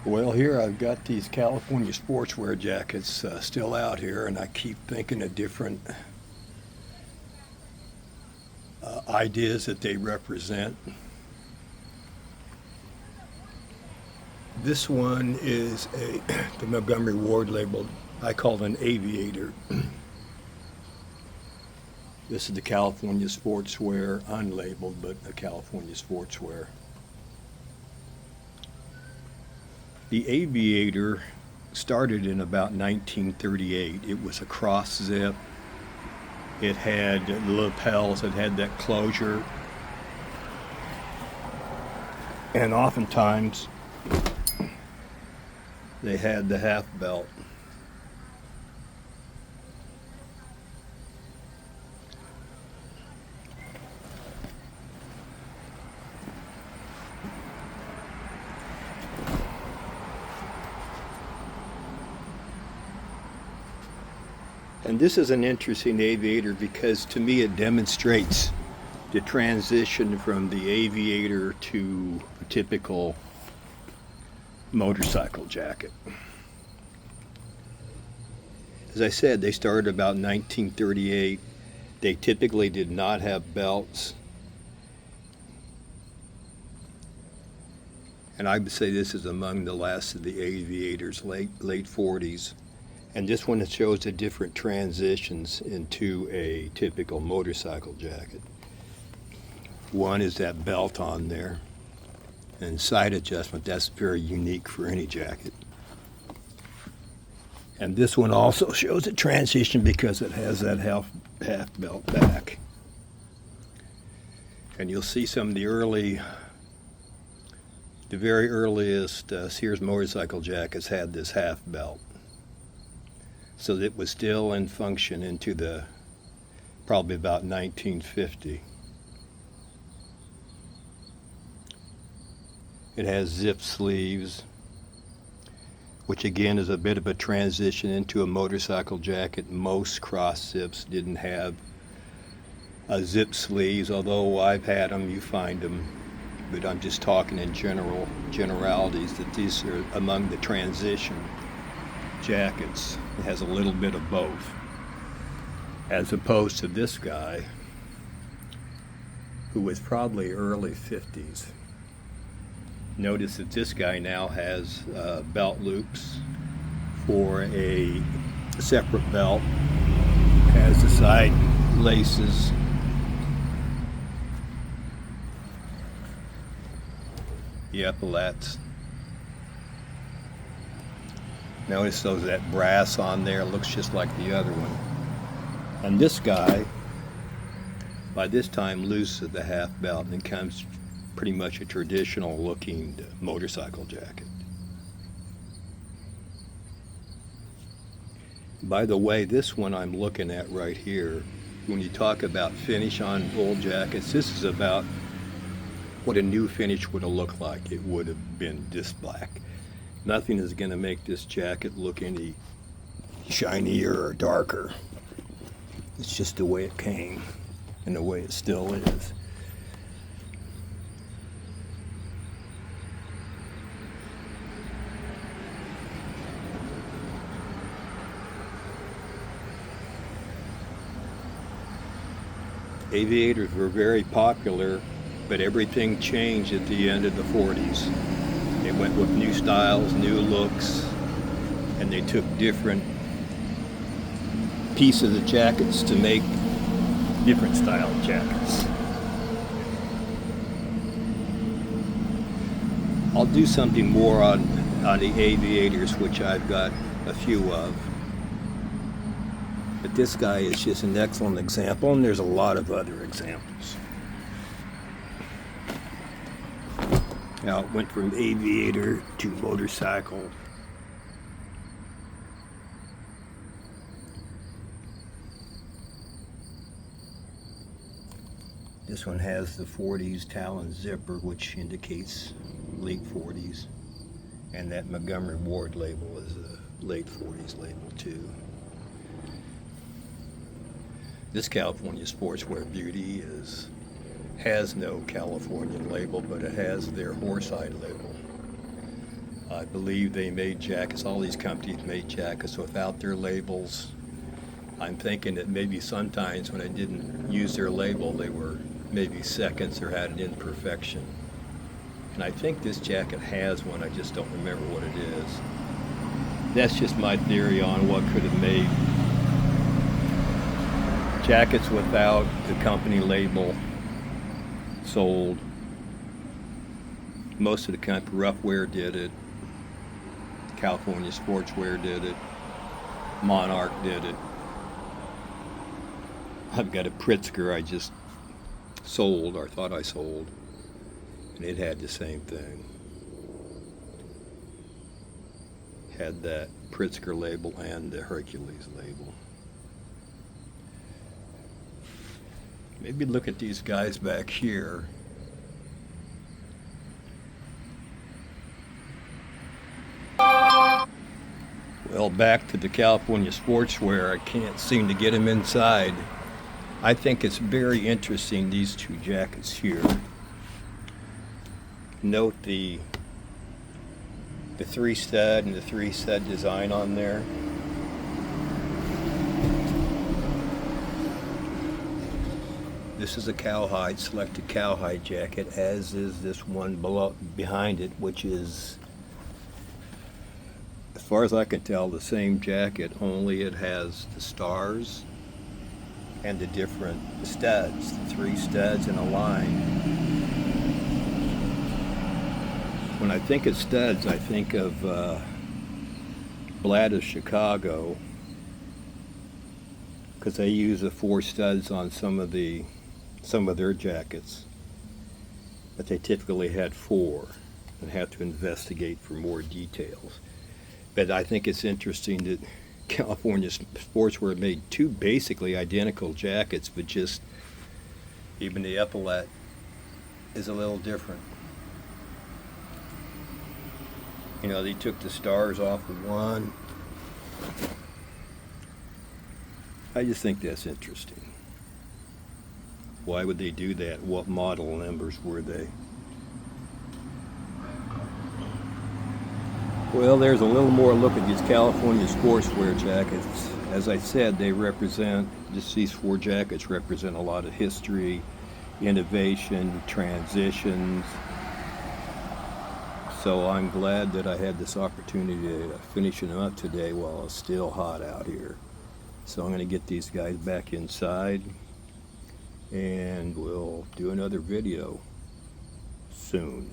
Well, here I've got these California Sportswear jackets still out here, and I keep thinking of different ideas that they represent. This one is the Montgomery Ward label. I call it an aviator. This is the California Sportswear, unlabeled, but a California Sportswear. The aviator started in about 1938. It was a cross zip. It had the lapels, it had that closure. And oftentimes they had the half belt. And this is an interesting aviator because to me it demonstrates the transition from the aviator to a typical motorcycle jacket. As I said, they started about 1938. They typically did not have belts. And I would say this is among the last of the aviators, late 40s. And this one shows the different transitions into a typical motorcycle jacket. One is that belt on there, and side adjustment. That's very unique for any jacket. And this one also shows a transition because it has that half belt back. And you'll see some of the very earliest Sears motorcycle jackets had this half belt. So it was still in function into the probably about 1950. It has zip sleeves, which again is a bit of a transition into a motorcycle jacket. Most cross zips didn't have zip sleeves, although I've had them, you find them, but I'm just talking in generalities that these are among the transition jackets. It has a little bit of both, as opposed to this guy who was probably early 50s. Notice that this guy now has belt loops for a separate belt, has the side laces, the epaulets. Notice that brass on there looks just like the other one. And this guy, by this time, loses the half belt and becomes pretty much a traditional looking motorcycle jacket. By the way, this one I'm looking at right here, when you talk about finish on old jackets, this is about what a new finish would have looked like. It would have been this black. Nothing is going to make this jacket look any shinier or darker. It's just the way it came and the way it still is. Aviators were very popular, but everything changed at the end of the 40s. They went with new styles, new looks, and they took different pieces of jackets to make different style jackets. I'll do something more on the aviators, which I've got a few of. But this guy is just an excellent example, and there's a lot of other examples. Now it went from aviator to motorcycle. This one has the 40s Talon zipper, which indicates late 40s. And that Montgomery Ward label is a late 40s label too. This California Sportswear Beauty has no Californian label, but it has their Horsehide label. I believe they made jackets, all these companies made jackets without their labels. I'm thinking that maybe sometimes when I didn't use their label, they were maybe seconds or had an imperfection. And I think this jacket has one, I just don't remember what it is. That's just my theory on what could have made jackets without the company label sold. Most of the company, Roughwear did it, California Sportswear did it, Monarch did it. I've got a Pritzker I just sold, or thought I sold, and it had the same thing. Had that Pritzker label and the Hercules label. Maybe look at these guys back here. Well, back to the California Sportswear, I can't seem to get them inside. I think it's very interesting, these two jackets here. Note the 3-stud and the 3-stud design on there. This is a cowhide, selected cowhide jacket, as is this one behind it, which is, as far as I can tell, the same jacket, only it has the stars and the different studs, the 3 studs in a line. When I think of studs, I think of Blad of Chicago, because they use the 4 studs on some of their jackets, but they typically had 4 and have to investigate for more details. But I think it's interesting that California Sportswear made 2 basically identical jackets, but just even the epaulette is a little different. You know, they took the stars off of one. I just think that's interesting. Why would they do that? What model numbers were they? Well, there's a little more look at these California Sportswear jackets. As I said, they represent, just these 4 jackets represent a lot of history, innovation, transitions. So I'm glad that I had this opportunity to finish them up today while it's still hot out here. So I'm going to get these guys back inside and we'll do another video soon.